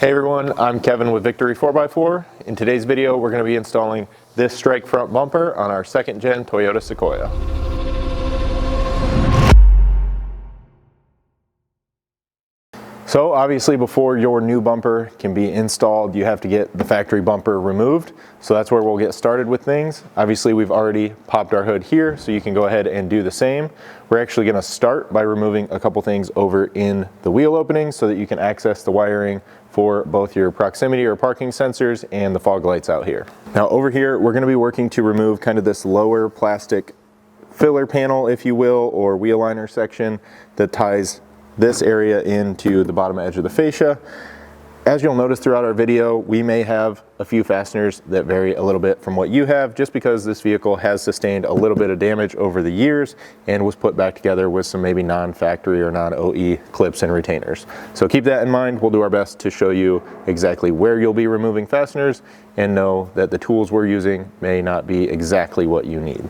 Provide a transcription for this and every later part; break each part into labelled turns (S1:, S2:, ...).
S1: Hey everyone, I'm Kevin with Victory 4x4. In today's video, we're going to be installing this strike front bumper on our second gen Toyota Sequoia. So obviously before your new bumper can be installed, you have to get the factory bumper removed. So that's where we'll get started with things. Obviously we've already popped our hood here, so you can go ahead and do the same. We're actually going to start by removing a couple things over in the wheel opening so that you can access the wiring for both your proximity or parking sensors and the fog lights out here. Now over here, we're going to be working to remove kind of this lower plastic filler panel, if you will, or wheel liner section that ties this area into the bottom edge of the fascia. As you'll notice throughout our video, we may have a few fasteners that vary a little bit from what you have, just because this vehicle has sustained a little bit of damage over the years and was put back together with some maybe non-factory or non-OE clips and retainers. So keep that in mind. We'll do our best to show you exactly where you'll be removing fasteners and know that the tools we're using may not be exactly what you need.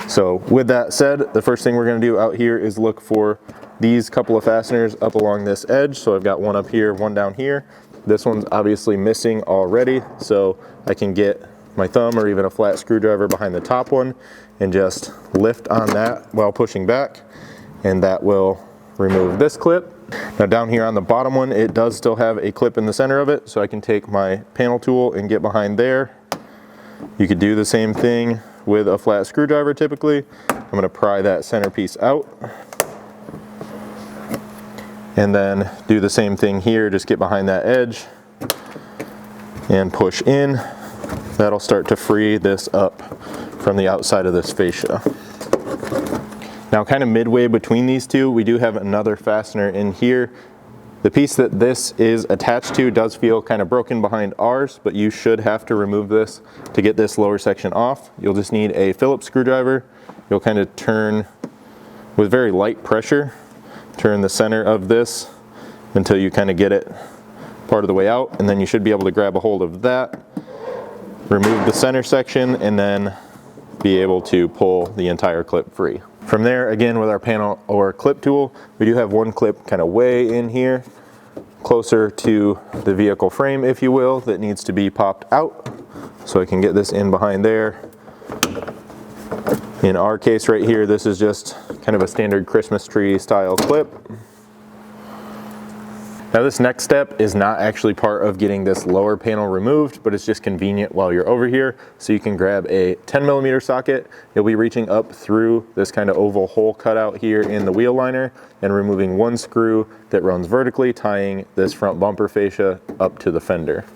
S1: So with that said, the first thing we're going to do out here is look for these couple of fasteners up along this edge. So I've got one up here, one down here. This one's obviously missing already, so I can get my thumb or even a flat screwdriver behind the top one and just lift on that while pushing back, and that will remove this clip. Now down here on the bottom one, it does still have a clip in the center of it, so I can take my panel tool and get behind there. You could do the same thing with a flat screwdriver typically. I'm going to pry that center piece out. And then do the same thing here, just get behind that edge and push in. That'll start to free this up from the outside of this fascia. Now kind of midway between these two, we do have another fastener in here. The piece that this is attached to does feel kind of broken behind ours, but you should have to remove this to get this lower section off. You'll just need a Phillips screwdriver. You'll kind of turn with very light pressure, turn the center of this until you kind of get it part of the way out, and then you should be able to grab a hold of that, remove the center section, and then be able to pull the entire clip free. From there, again, with our panel or clip tool, we do have one clip kind of way in here, closer to the vehicle frame, if you will, that needs to be popped out. So I can get this in behind there. In our case right here, this is just kind of a standard Christmas tree style clip. Now this next step is not actually part of getting this lower panel removed, but it's just convenient while you're over here. So you can grab a 10mm socket. You'll be reaching up through this kind of oval hole cut out here in the wheel liner and removing one screw that runs vertically, tying this front bumper fascia up to the fender.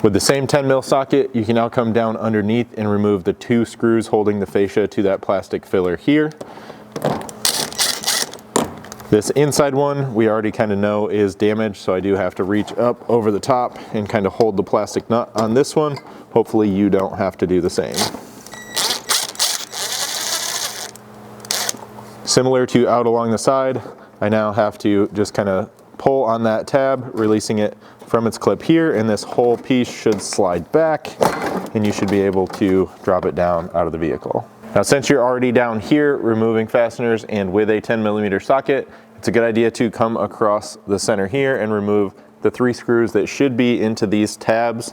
S1: With the same 10mm socket, you can now come down underneath and remove the two screws holding the fascia to that plastic filler here. This inside one, we already kind of know is damaged, so I do have to reach up over the top and kind of hold the plastic nut on this one. Hopefully you don't have to do the same. Similar to out along the side, I now have to just kind of pull on that tab, releasing it from its clip here, and this whole piece should slide back and you should be able to drop it down out of the vehicle. Now since you're already down here removing fasteners and with a 10mm socket, it's a good idea to come across the center here and remove the three screws that should be into these tabs.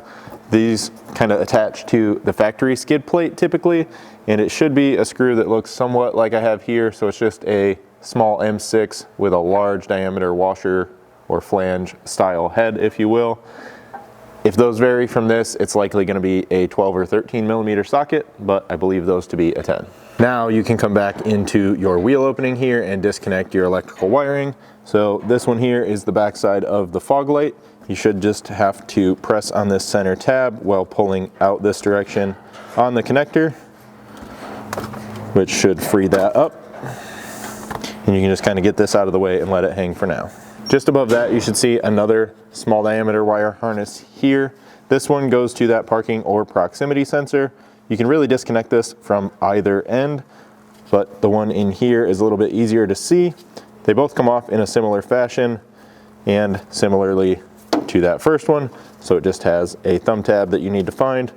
S1: These kind of attach to the factory skid plate typically, and it should be a screw that looks somewhat like I have here, so it's just a small M6 with a large diameter washer or flange style head, if you will. If those vary from this, it's likely going to be a 12 or 13mm socket, but I believe those to be a 10. Now you can come back into your wheel opening here and disconnect your electrical wiring. So this one here is the back side of the fog light. You should just have to press on this center tab while pulling out this direction on the connector, which should free that up. And you can just kind of get this out of the way and let it hang for now. Just above that, you should see another small diameter wire harness here. This one goes to that parking or proximity sensor. You can really disconnect this from either end, but the one in here is a little bit easier to see. They both come off in a similar fashion and similarly to that first one. So it just has a thumb tab that you need to find.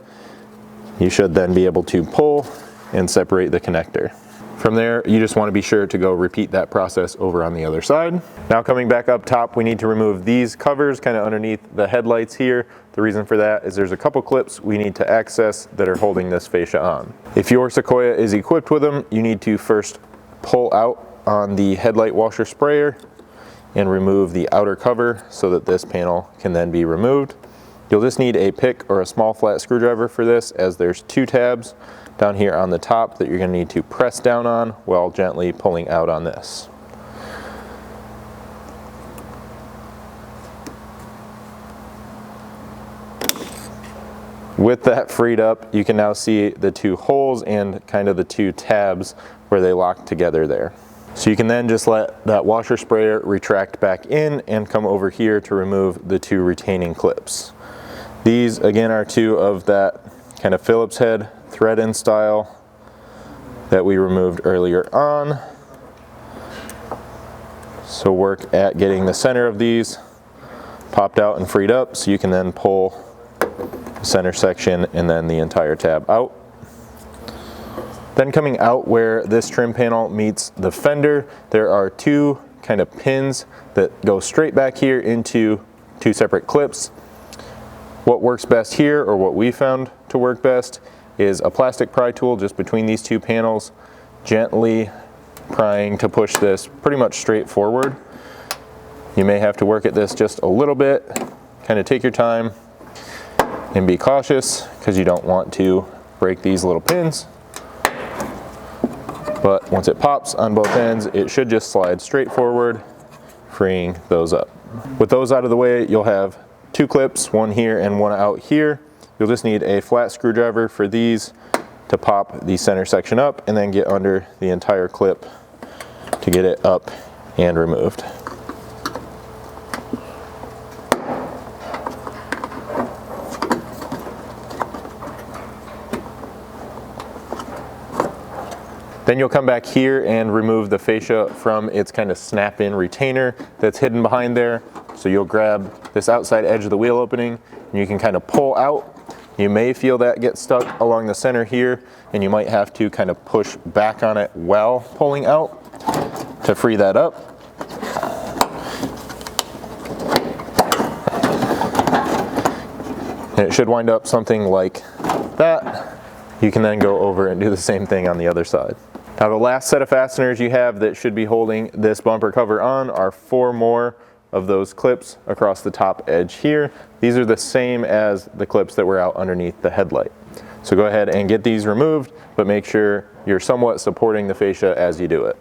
S1: You should then be able to pull and separate the connector. From there, you just want to be sure to go repeat that process over on the other side. Now coming back up top, we need to remove these covers kind of underneath the headlights here. The reason for that is there's a couple clips we need to access that are holding this fascia on. If your Sequoia is equipped with them, you need to first pull out on the headlight washer sprayer and remove the outer cover so that this panel can then be removed. You'll just need a pick or a small flat screwdriver for this, as there's two tabs down here on the top that you're going to need to press down on while gently pulling out on this. With that freed up, you can now see the two holes and kind of the two tabs where they lock together there. So you can then just let that washer sprayer retract back in and come over here to remove the two retaining clips. These again are two of that kind of Phillips head thread-in style that we removed earlier on. So work at getting the center of these popped out and freed up so you can then pull the center section and then the entire tab out. Then coming out where this trim panel meets the fender, there are two kind of pins that go straight back here into two separate clips. What works best here, or what we found to work best, is a plastic pry tool just between these two panels, gently prying to push this pretty much straight forward. You may have to work at this just a little bit, kind of take your time and be cautious because you don't want to break these little pins. But once it pops on both ends, it should just slide straight forward, freeing those up. With those out of the way, you'll have two clips, one here and one out here. You'll just need a flat screwdriver for these to pop the center section up and then get under the entire clip to get it up and removed. Then you'll come back here and remove the fascia from its kind of snap-in retainer that's hidden behind there. So you'll grab this outside edge of the wheel opening and you can kind of pull out. You may feel that get stuck along the center here, and you might have to kind of push back on it while pulling out to free that up. And it should wind up something like that. You can then go over and do the same thing on the other side. Now the last set of fasteners you have that should be holding this bumper cover on are 4 more of those clips across the top edge here. These are the same as the clips that were out underneath the headlight. So go ahead and get these removed, but make sure you're somewhat supporting the fascia as you do it.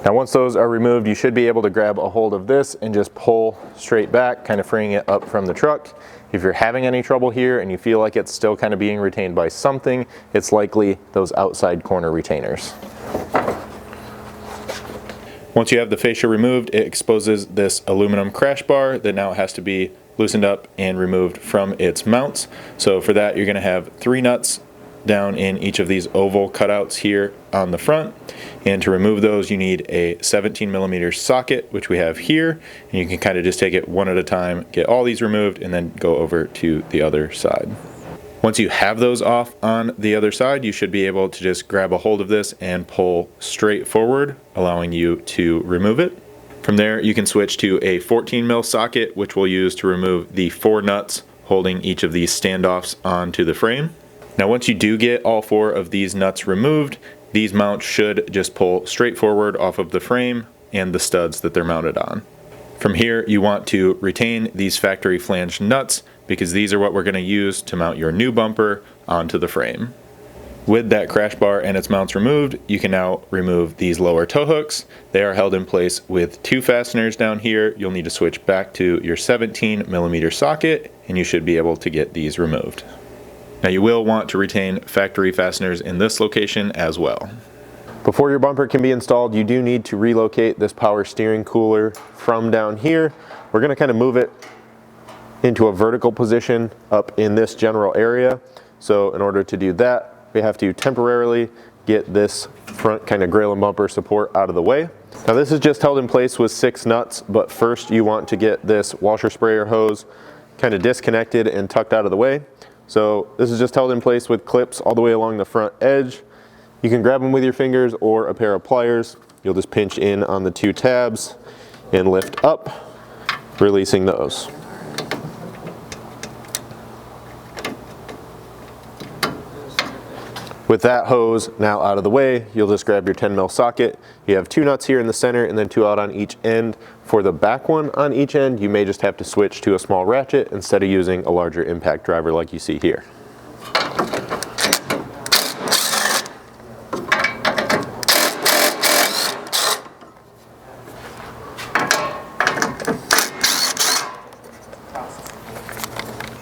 S1: Now once those are removed, you should be able to grab a hold of this and just pull straight back, kind of freeing it up from the truck. If you're having any trouble here and you feel like it's still kind of being retained by something, it's likely those outside corner retainers. Once you have the fascia removed, it exposes this aluminum crash bar that now has to be loosened up and removed from its mounts. So for that, you're going to have 3 nuts down in each of these oval cutouts here on the front. And to remove those, you need a 17mm socket, which we have here. And you can kind of just take it one at a time, get all these removed, and then go over to the other side. Once you have those off on the other side, you should be able to just grab a hold of this and pull straight forward, allowing you to remove it. From there, you can switch to a 14mm socket, which we'll use to remove the 4 nuts holding each of these standoffs onto the frame. Now once you do get all 4 of these nuts removed, these mounts should just pull straight forward off of the frame and the studs that they're mounted on. From here, you want to retain these factory flange nuts because these are what we're going to use to mount your new bumper onto the frame. With that crash bar and its mounts removed, you can now remove these lower tow hooks. They are held in place with 2 fasteners down here. You'll need to switch back to your 17mm socket and you should be able to get these removed. Now you will want to retain factory fasteners in this location as well. Before your bumper can be installed, you do need to relocate this power steering cooler from down here. We're going to kind of move it into a vertical position up in this general area. So in order to do that, we have to temporarily get this front kind of grill and bumper support out of the way. Now this is just held in place with 6 nuts, but first you want to get this washer sprayer hose kind of disconnected and tucked out of the way. So this is just held in place with clips all the way along the front edge. You can grab them with your fingers or a pair of pliers. You'll just pinch in on the 2 tabs and lift up, releasing those. With that hose now out of the way, you'll just grab your 10 mil socket. You have 2 nuts here in the center and then 2 out on each end. For the back one on each end, you may just have to switch to a small ratchet instead of using a larger impact driver like you see here.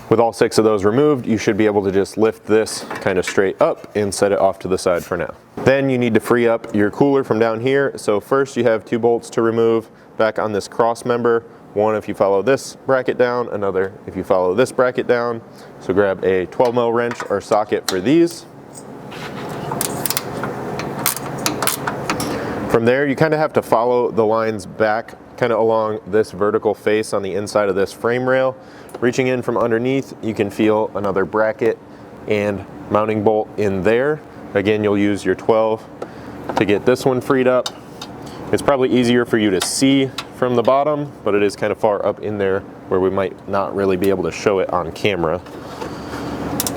S1: With all 6 of those removed, you should be able to just lift this kind of straight up and set it off to the side for now. Then you need to free up your cooler from down here. So first you have 2 bolts to remove back on this cross member. One if you follow this bracket down, another if you follow this bracket down. So grab a 12 mil wrench or socket for these. From there, you kind of have to follow the lines back kind of along this vertical face on the inside of this frame rail. Reaching in from underneath, you can feel another bracket and mounting bolt in there. Again, you'll use your 12 to get this one freed up. It's probably easier for you to see from the bottom, but it is kind of far up in there where we might not really be able to show it on camera.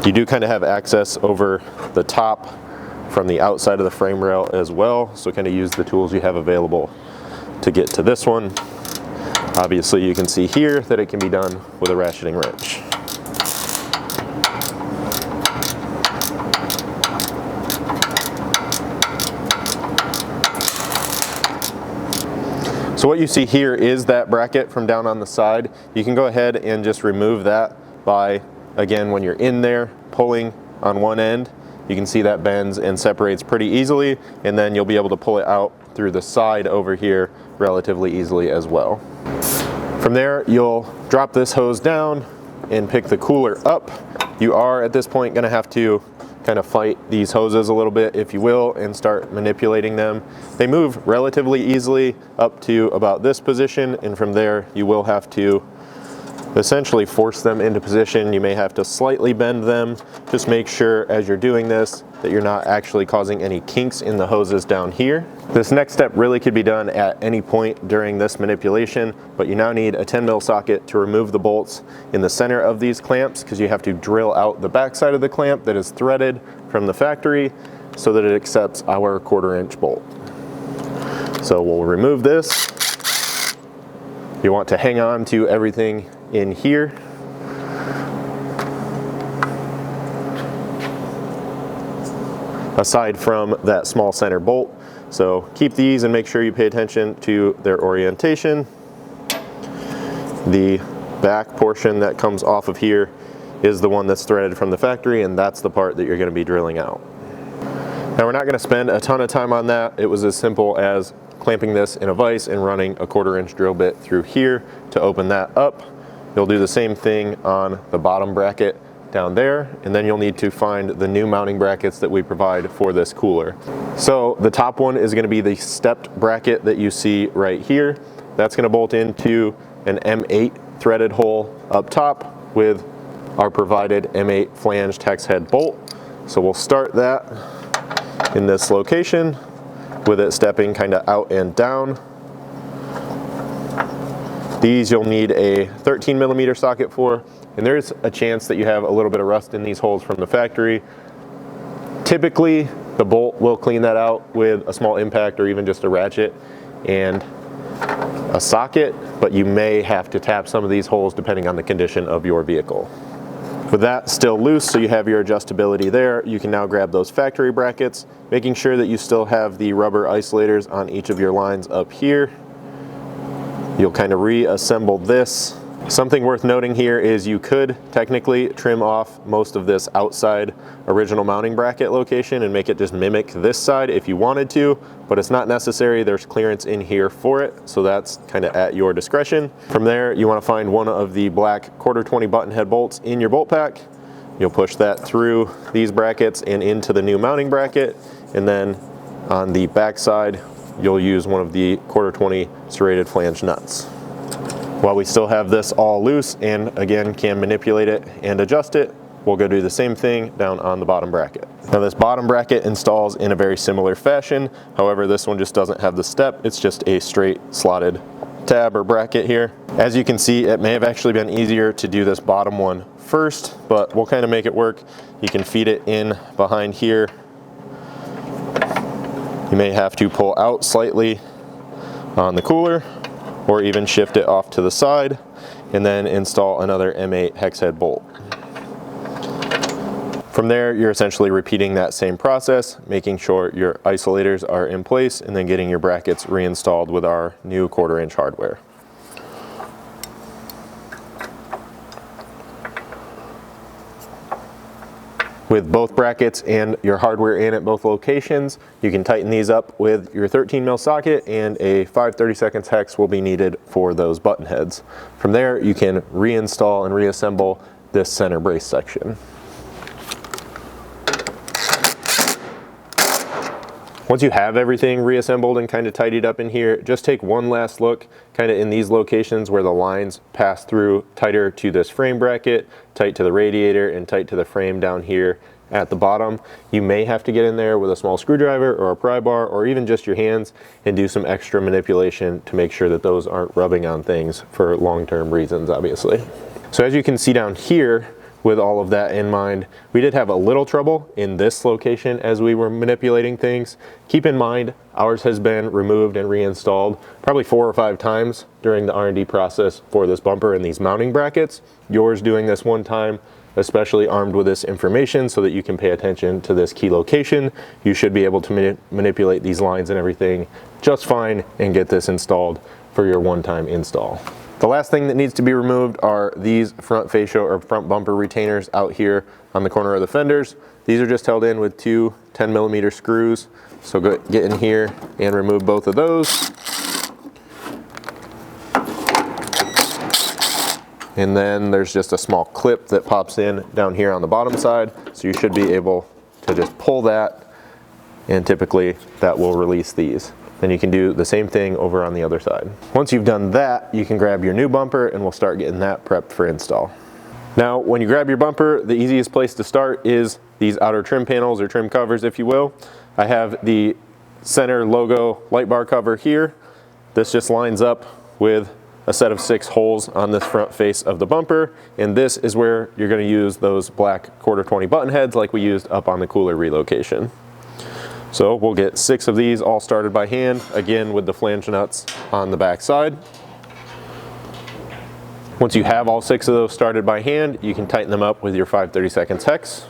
S1: You do kind of have access over the top from the outside of the frame rail as well, so kind of use the tools you have available to get to this one. Obviously you can see here that it can be done with a ratcheting wrench. So what you see here is that bracket from down on the side. You can go ahead and just remove that by, again, when you're in there pulling on one end, you can see that bends and separates pretty easily, and then you'll be able to pull it out through the side over here relatively easily as well. From there, you'll drop this hose down and pick the cooler up. You are at this point going to have to kind of fight these hoses a little bit, if you will, and start manipulating them. They move relatively easily up to about this position, and from there you will have to essentially force them into position. You may have to slightly bend them. Just make sure as you're doing this that you're not actually causing any kinks in the hoses down here. This next step really could be done at any point during this manipulation, but you now need a 10 mil socket to remove the bolts in the center of these clamps, because you have to drill out the back side of the clamp that is threaded from the factory so that it accepts our 1/4 inch bolt. So we'll remove this. You want to hang on to everything in here. Aside from that small center bolt. So keep these and make sure you pay attention to their orientation. The back portion that comes off of here is the one that's threaded from the factory, and that's the part that you're going to be drilling out. Now we're not going to spend a ton of time on that. It was as simple as clamping this in a vise and running a 1/4 inch drill bit through here to open that up. You'll do the same thing on the bottom bracket down there, and then you'll need to find the new mounting brackets that we provide for this cooler. So the top one is going to be the stepped bracket that you see right here. That's going to bolt into an M8 threaded hole up top with our provided M8 flanged hex head bolt. So we'll start that in this location with it stepping kind of out and down. These you'll need a 13 millimeter socket for, and there's a chance that you have a little bit of rust in these holes from the factory. Typically, the bolt will clean that out with a small impact or even just a ratchet and a socket, but you may have to tap some of these holes depending on the condition of your vehicle. With that still loose, so you have your adjustability there, you can now grab those factory brackets, making sure that you still have the rubber isolators on each of your lines up here. You'll kind of reassemble this. Something worth noting here is you could technically trim off most of this outside original mounting bracket location and make it just mimic this side if you wanted to, but it's not necessary. There's clearance in here for it, so that's kind of at your discretion. From there, you want to find one of the black 1/4-20 button head bolts in your bolt pack. You'll push that through these brackets and into the new mounting bracket, and then on the back side, you'll use one of the 1/4-20 serrated flange nuts. While we still have this all loose and again can manipulate it and adjust it, we'll go do the same thing down on the bottom bracket. Now this bottom bracket installs in a very similar fashion. However, this one just doesn't have the step. It's just a straight slotted tab or bracket here. As you can see, it may have actually been easier to do this bottom one first, but we'll kind of make it work. You can feed it in behind here. You may have to pull out slightly on the cooler or even shift it off to the side and then install another M8 hex head bolt. From there, you're essentially repeating that same process, making sure your isolators are in place and then getting your brackets reinstalled with our new 1/4 inch hardware. With both brackets and your hardware in at both locations, you can tighten these up with your 13 mil socket, and a 5/32 hex will be needed for those button heads. From there, you can reinstall and reassemble this center brace section. Once you have everything reassembled and kind of tidied up in here, just take one last look kind of in these locations where the lines pass through tighter to this frame bracket, tight to the radiator, and tight to the frame down here at the bottom. You may have to get in there with a small screwdriver or a pry bar or even just your hands and do some extra manipulation to make sure that those aren't rubbing on things for long-term reasons, obviously. So as you can see down here, with all of that in mind, we did have a little trouble in this location as we were manipulating things. Keep in mind, ours has been removed and reinstalled probably 4 or 5 times during the R&D process for this bumper and these mounting brackets. Yours doing this one time, especially armed with this information so that you can pay attention to this key location. You should be able to manipulate these lines and everything just fine and get this installed for your one-time install. The last thing that needs to be removed are these front fascia or front bumper retainers out here on the corner of the fenders. These are just held in with 2 10mm screws. So get in here and remove both of those. And then there's just a small clip that pops in down here on the bottom side. So you should be able to just pull that, and typically that will release these. Then you can do the same thing over on the other side. Once you've done that, you can grab your new bumper and we'll start getting that prepped for install. Now, when you grab your bumper, the easiest place to start is these outer trim panels or trim covers, if you will. I have the center logo light bar cover here. This just lines up with a set of 6 holes on this front face of the bumper, and this is where you're going to use those black 1/4 20 button heads like we used up on the cooler relocation. So we'll get 6 of these all started by hand, again with the flange nuts on the back side. Once you have all 6 of those started by hand, you can tighten them up with your 5/32 hex.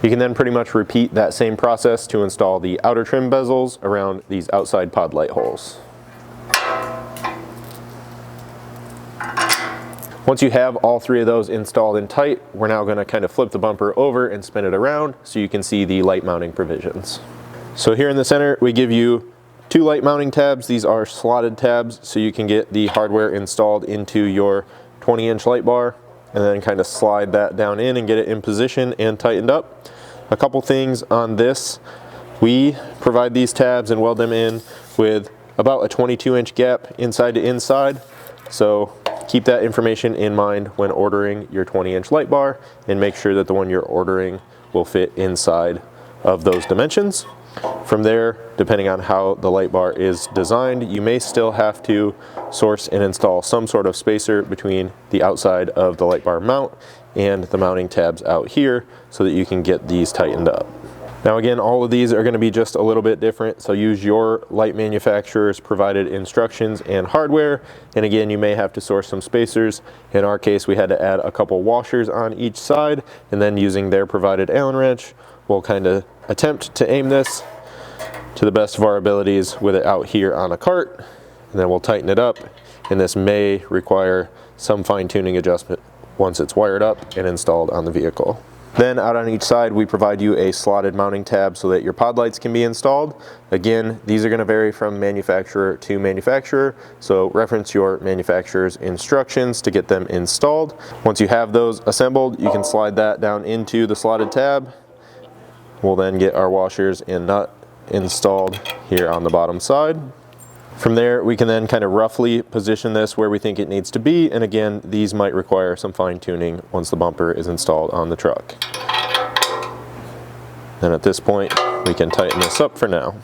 S1: You can then pretty much repeat that same process to install the outer trim bezels around these outside pod light holes. Once you have all 3 of those installed and tight, we're now going to kind of flip the bumper over and spin it around so you can see the light mounting provisions. So here in the center, we give you 2 light mounting tabs. These are slotted tabs so you can get the hardware installed into your 20-inch light bar and then kind of slide that down in and get it in position and tightened up. A couple things on this: we provide these tabs and weld them in with about a 22-inch gap inside to inside. So keep that information in mind when ordering your 20-inch light bar and make sure that the one you're ordering will fit inside of those dimensions. From there, depending on how the light bar is designed, you may still have to source and install some sort of spacer between the outside of the light bar mount and the mounting tabs out here so that you can get these tightened up. Now again, all of these are going to be just a little bit different, so use your light manufacturer's provided instructions and hardware. And again, you may have to source some spacers. In our case, we had to add a couple washers on each side, and then using their provided Allen wrench, we'll kind of attempt to aim this to the best of our abilities with it out here on a cart, and then we'll tighten it up. And this may require some fine-tuning adjustment once it's wired up and installed on the vehicle. Then out on each side, we provide you a slotted mounting tab so that your pod lights can be installed. Again, these are going to vary from manufacturer to manufacturer, so reference your manufacturer's instructions to get them installed. Once you have those assembled, you can slide that down into the slotted tab. We'll then get our washers and nut installed here on the bottom side. From there, we can then kind of roughly position this where we think it needs to be. And again, these might require some fine tuning once the bumper is installed on the truck. And at this point, we can tighten this up for now.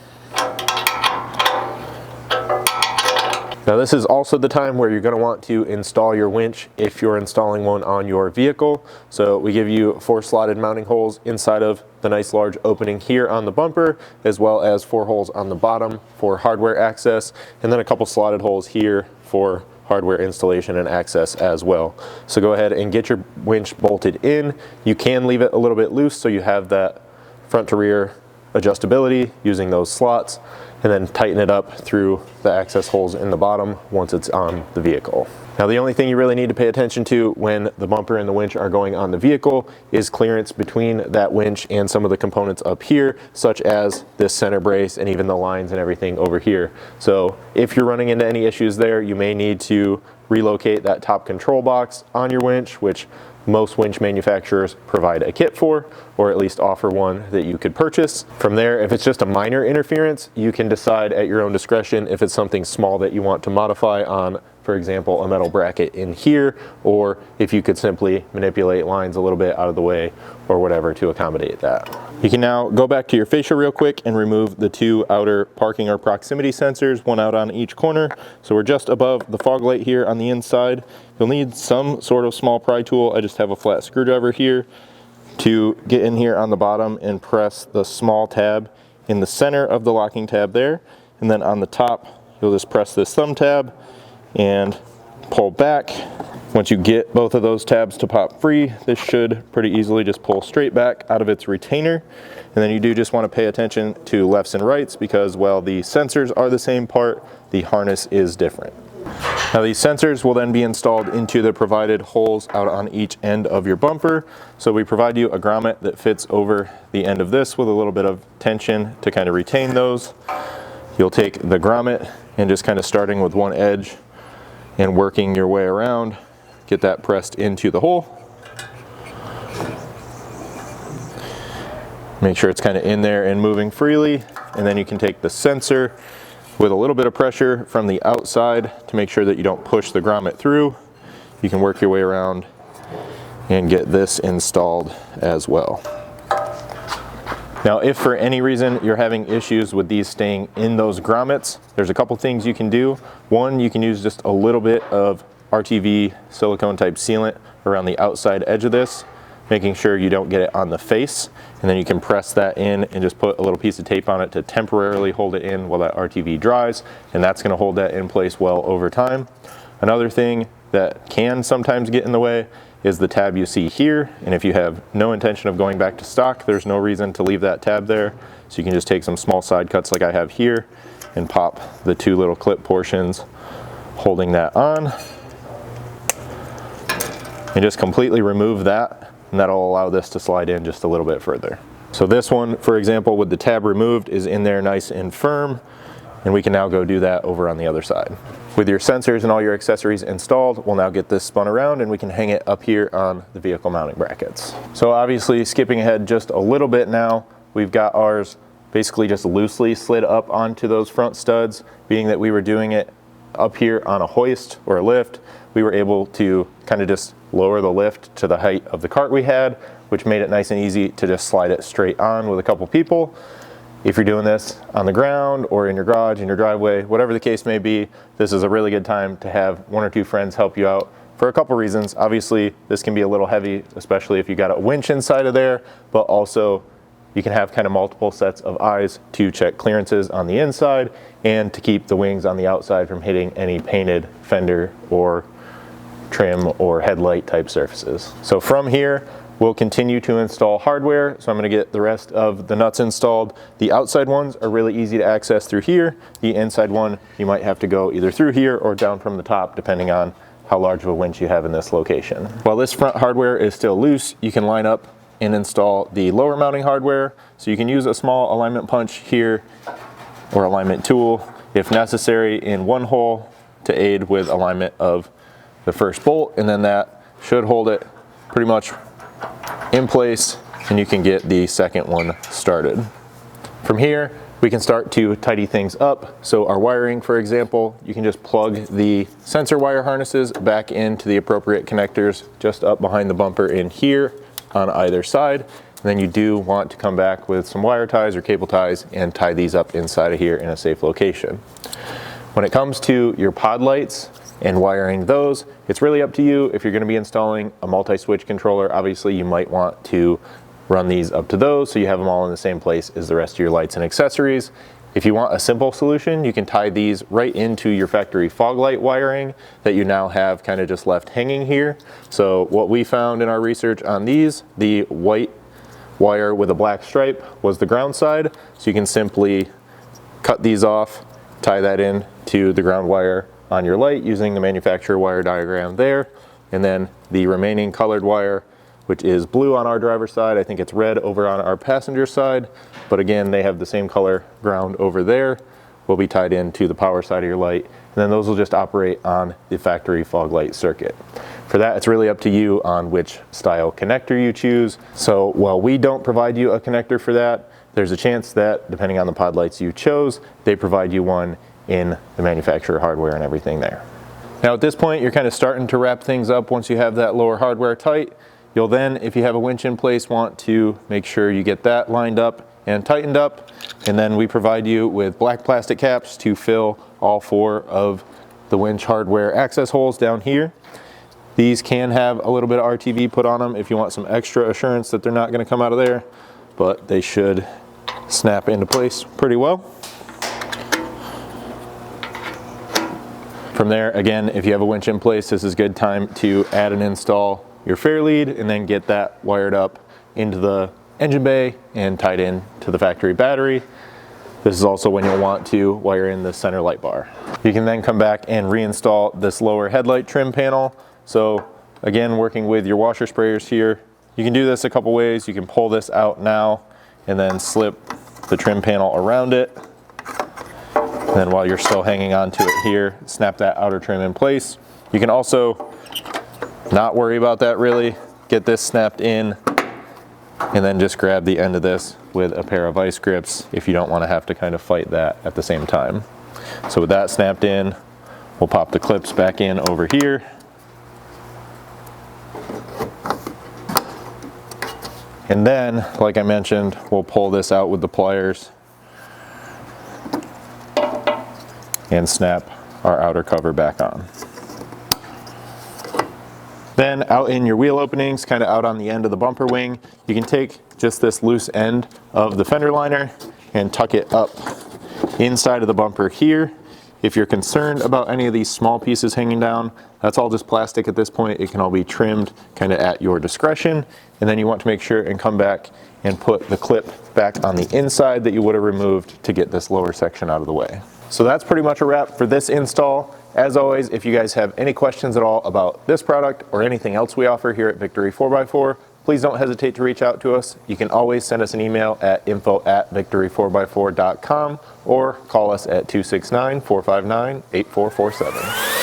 S1: Now this is also the time where you're going to want to install your winch if you're installing one on your vehicle. So we give you 4 slotted mounting holes inside of the nice large opening here on the bumper, as well as 4 holes on the bottom for hardware access, and then a couple slotted holes here for hardware installation and access as well. So go ahead and get your winch bolted in. You can leave it a little bit loose so you have that front to rear adjustability using those slots, and then tighten it up through the access holes in the bottom once it's on the vehicle. Now the only thing you really need to pay attention to when the bumper and the winch are going on the vehicle is clearance between that winch and some of the components up here, such as this center brace and even the lines and everything over here. So if you're running into any issues there, you may need to relocate that top control box on your winch, which most winch manufacturers provide a kit for, or at least offer one that you could purchase. From there, if it's just a minor interference, you can decide at your own discretion if it's something small that you want to modify on, for example, a metal bracket in here, or if you could simply manipulate lines a little bit out of the way or whatever to accommodate that. You can now go back to your fascia real quick and remove the 2 outer parking or proximity sensors, one out on each corner. So we're just above the fog light here on the inside. You'll need some sort of small pry tool. I just have a flat screwdriver here to get in here on the bottom and press the small tab in the center of the locking tab there. And then on the top, you'll just press this thumb tab and pull back. Once you get both of those tabs to pop free, this should pretty easily just pull straight back out of its retainer. And then you do just want to pay attention to lefts and rights because while the sensors are the same part, the harness is different. Now these sensors will then be installed into the provided holes out on each end of your bumper. So we provide you a grommet that fits over the end of this with a little bit of tension to kind of retain those. You'll take the grommet and just kind of starting with one edge and working your way around, get that pressed into the hole. Make sure it's kind of in there and moving freely, and then you can take the sensor with a little bit of pressure from the outside to make sure that you don't push the grommet through. You can work your way around and get this installed as well. Now, if for any reason you're having issues with these staying in those grommets, there's a couple things you can do. One, you can use just a little bit of RTV silicone type sealant around the outside edge of this, making sure you don't get it on the face. And then you can press that in and just put a little piece of tape on it to temporarily hold it in while that RTV dries. And that's gonna hold that in place well over time. Another thing that can sometimes get in the way is the tab you see here. And if you have no intention of going back to stock, there's no reason to leave that tab there. So you can just take some small side cuts like I have here and pop the 2 little clip portions holding that on. And just completely remove that, and that'll allow this to slide in just a little bit further. So this one, for example, with the tab removed is in there nice and firm, and we can now go do that over on the other side. With your sensors and all your accessories installed, we'll now get this spun around and we can hang it up here on the vehicle mounting brackets. So obviously skipping ahead just a little bit now, we've got ours basically just loosely slid up onto those front studs. Being that we were doing it up here on a hoist or a lift, we were able to kind of just lower the lift to the height of the cart we had, which made it nice and easy to just slide it straight on with a couple people. If you're doing this on the ground or in your garage, in your driveway, whatever the case may be, this is a really good time to have 1 or 2 friends help you out for a couple reasons. Obviously, this can be a little heavy, especially if you got a winch inside of there, but also you can have kind of multiple sets of eyes to check clearances on the inside and to keep the wings on the outside from hitting any painted fender or trim or headlight type surfaces. So from here, we'll continue to install hardware. So I'm going to get the rest of the nuts installed. The outside ones are really easy to access through here. The inside one, you might have to go either through here or down from the top, depending on how large of a winch you have in this location. While this front hardware is still loose, you can line up and install the lower mounting hardware. So you can use a small alignment punch here or alignment tool if necessary in one hole to aid with alignment of the first bolt, and then that should hold it pretty much in place and you can get the second one started. From here, we can start to tidy things up. So our wiring, for example, you can just plug the sensor wire harnesses back into the appropriate connectors just up behind the bumper in here on either side. And then you do want to come back with some wire ties or cable ties and tie these up inside of here in a safe location. When it comes to your pod lights and wiring those, it's really up to you. If you're going to be installing a multi-switch controller, obviously you might want to run these up to those so you have them all in the same place as the rest of your lights and accessories. If you want a simple solution, you can tie these right into your factory fog light wiring that you now have kind of just left hanging here. So what we found in our research on these, the white wire with a black stripe was the ground side. So you can simply cut these off, tie that in to the ground wire on your light using the manufacturer wire diagram there. And then the remaining colored wire, which is blue on our driver's side, I think it's red over on our passenger side, but again, they have the same color ground over there, will be tied into the power side of your light, and then those will just operate on the factory fog light circuit. For that, it's really up to you on which style connector you choose. So while we don't provide you a connector for that, there's a chance that, depending on the pod lights you chose, they provide you one in the manufacturer hardware and everything there. Now at this point, you're kind of starting to wrap things up once you have that lower hardware tight. You'll then, if you have a winch in place, want to make sure you get that lined up and tightened up. And then we provide you with black plastic caps to fill all 4 of the winch hardware access holes down here. These can have a little bit of RTV put on them if you want some extra assurance that they're not going to come out of there, but they should snap into place pretty well. From there, again, if you have a winch in place, this is a good time to add and install your fair lead and then get that wired up into the engine bay and tied in to the factory battery. This is also when you'll want to wire in the center light bar. You can then come back and reinstall this lower headlight trim panel. So again, working with your washer sprayers here, you can do this a couple ways. You can pull this out now and then slip the trim panel around it. And then while you're still hanging on to it here, snap that outer trim in place. You can also not worry about that really. Get this snapped in and then just grab the end of this with a pair of vice grips if you don't want to have to kind of fight that at the same time. So with that snapped in, we'll pop the clips back in over here. And then, like I mentioned, we'll pull this out with the pliers and snap our outer cover back on. Then out in your wheel openings, kind of out on the end of the bumper wing, you can take just this loose end of the fender liner and tuck it up inside of the bumper here. If you're concerned about any of these small pieces hanging down, that's all just plastic at this point. It can all be trimmed kind of at your discretion. And then you want to make sure and come back and put the clip back on the inside that you would have removed to get this lower section out of the way. So that's pretty much a wrap for this install. As always, if you guys have any questions at all about this product or anything else we offer here at Victory 4x4, please don't hesitate to reach out to us. You can always send us an email at info@victory4x4.com or call us at 269-459-8447.